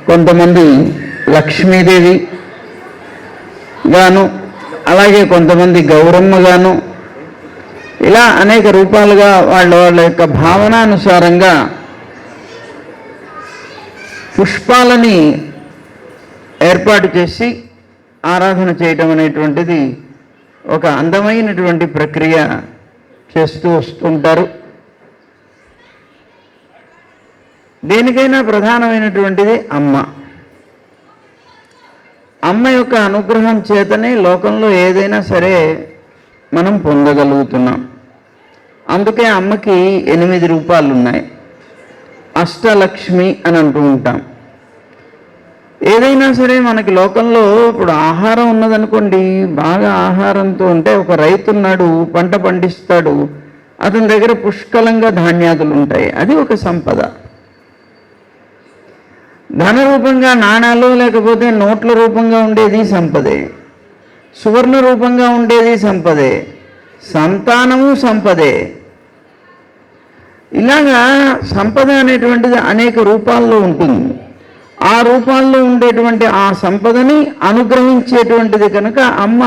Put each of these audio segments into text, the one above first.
కొంతమంది లక్ష్మీదేవి గాను, అలాగే కొంతమంది గౌరమ్మ గాను, ఇలా అనేక రూపాలుగా వాళ్ళ యొక్క భావనానుసారంగా పుష్పాలని ఏర్పాటు చేసి ఆరాధన చేయటం అనేటువంటిది ఒక అందమైనటువంటి ప్రక్రియ చేస్తూ వస్తుంటారు. దేనికైనా ప్రధానమైనటువంటిది అమ్మ. అమ్మ యొక్క అనుగ్రహం చేతనే లోకంలో ఏదైనా సరే మనం పొందగలుగుతున్నాం. అందుకే అమ్మకి 8 రూపాలు ఉన్నాయి. అష్టలక్ష్మి అని అంటూ ఉంటాం. ఏదైనా సరే మనకి లోకంలో ఇప్పుడు ఆహారం ఉన్నదనుకోండి, బాగా ఆహారంతో ఉంటే ఒక రైతు ఉన్నాడు, పంట పండిస్తాడు, అతని దగ్గర పుష్కలంగా ధాన్యాదులు ఉంటాయి, అది ఒక సంపద. ధన రూపంగా నాణాలు లేకపోతే నోట్ల రూపంగా ఉండేది సంపదే, సువర్ణ రూపంగా ఉండేది సంపదే, సంతానము సంపదే. ఇలాగా సంపద అనేటువంటిది అనేక రూపాల్లో ఉంటుంది. ఆ రూపాల్లో ఉండేటువంటి ఆ సంపదని అనుగ్రహించేటువంటిది కనుక అమ్మ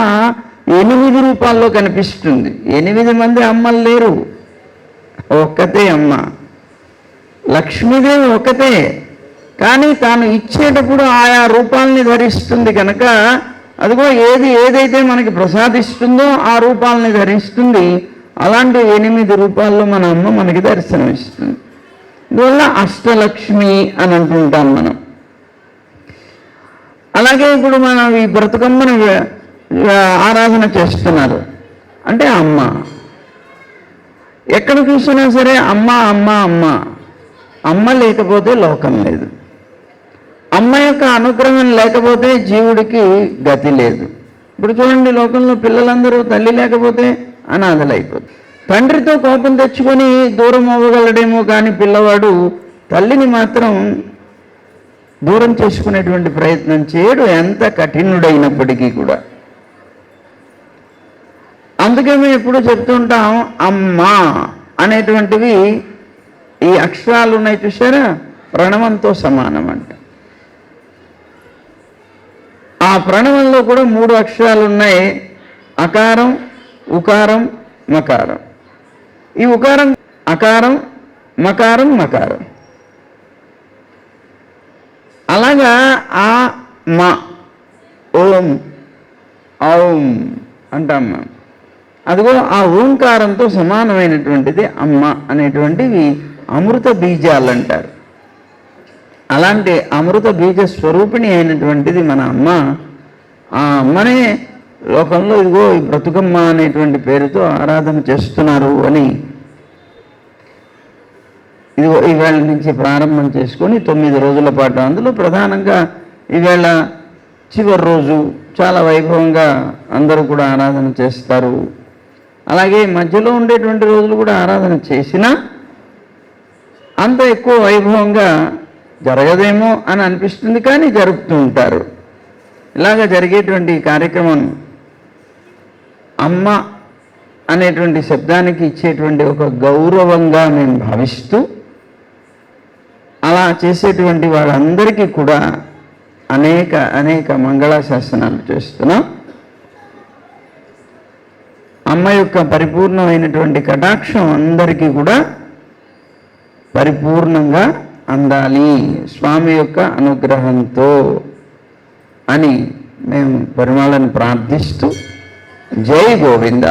8 రూపాల్లో కనిపిస్తుంది. 8 మంది అమ్మలు లేరు, ఒక్కతే అమ్మ. లక్ష్మీదేవి ఒకతే, కానీ తాను ఇచ్చేటప్పుడు ఆయా రూపాలని ధరిస్తుంది కనుక అదిగో ఏదైతే మనకి ప్రసాదిస్తుందో ఆ రూపాలని ధరిస్తుంది. అలాంటి 8 రూపాల్లో మన అమ్మ మనకి దర్శనమిస్తుంది. అందువల్ల అష్టలక్ష్మి అని అంటుంటాం మనం. అలాగే ఇప్పుడు మనం ఈ బ్రతుకమ్మను ఆరాధన చేస్తున్నారు అంటే అమ్మ. ఎక్కడ చూసినా సరే అమ్మ అమ్మ అమ్మ. అమ్మ లేకపోతే లోకం లేదు. అమ్మ యొక్క అనుగ్రహం లేకపోతే జీవుడికి గతి లేదు. ఇప్పుడు చూడండి, లోకంలో పిల్లలందరూ తల్లి లేకపోతే అనాథలైపోతుంది. తండ్రితో కోపం తెచ్చుకొని దూరం అవ్వగలడేమో కానీ పిల్లవాడు తల్లిని మాత్రం దూరం చేసుకునేటువంటి ప్రయత్నం చేయడు, ఎంత కఠినుడైనప్పటికీ కూడా. అందుకే మేము ఎప్పుడు చెప్తుంటాం, అమ్మ అనేటువంటివి ఈ అక్షరాలు ఉన్నాయి చూసారా, ప్రణవంతో సమానం అంట. ఆ ప్రణవంలో కూడా 3 అక్షరాలు ఉన్నాయి, అకారం, ఉకారం, మకారం. ఈ ఉకారం అకారం, మకారం, మకారం. అలాగా ఆ మా ఓం ఔం అంటాం మనం. అదిగో ఆ ఓంకారంతో సమానమైనటువంటిది అమ్మ అనేటువంటివి అమృత బీజాలు అంటారు. అలాంటి అమృత బీజ స్వరూపిణి అయినటువంటిది మన అమ్మ. ఆ అమ్మనే లోకంలో ఇదిగో ఈ బ్రతుకమ్మ అనేటువంటి పేరుతో ఆరాధన చేస్తున్నారు అని ఇదిగో ఈవేళ నుంచి ప్రారంభం చేసుకొని 9 రోజుల పాటు, అందులో ప్రధానంగా ఈవేళ చివరి రోజు చాలా వైభవంగా అందరూ కూడా ఆరాధన చేస్తారు. అలాగే మధ్యలో ఉండేటువంటి రోజులు కూడా ఆరాధన చేసినా అంత ఎక్కువ వైభవంగా జరగదేమో అని అనిపిస్తుంది, కానీ జరుపుతూ ఉంటారు. ఇలాగ జరిగేటువంటి కార్యక్రమం అమ్మ అనేటువంటి శబ్దానికి ఇచ్చేటువంటి ఒక గౌరవంగా మేము భావిస్తూ అలా చేసేటువంటి వాళ్ళందరికీ కూడా అనేక మంగళాశాసనాలు చేస్తున్నాం. అమ్మ యొక్క పరిపూర్ణమైనటువంటి కటాక్షం అందరికీ కూడా పరిపూర్ణంగా అందాలి స్వామి యొక్క అనుగ్రహంతో అని మేము పరిమళను ప్రార్థిస్తూ జై గోవింద.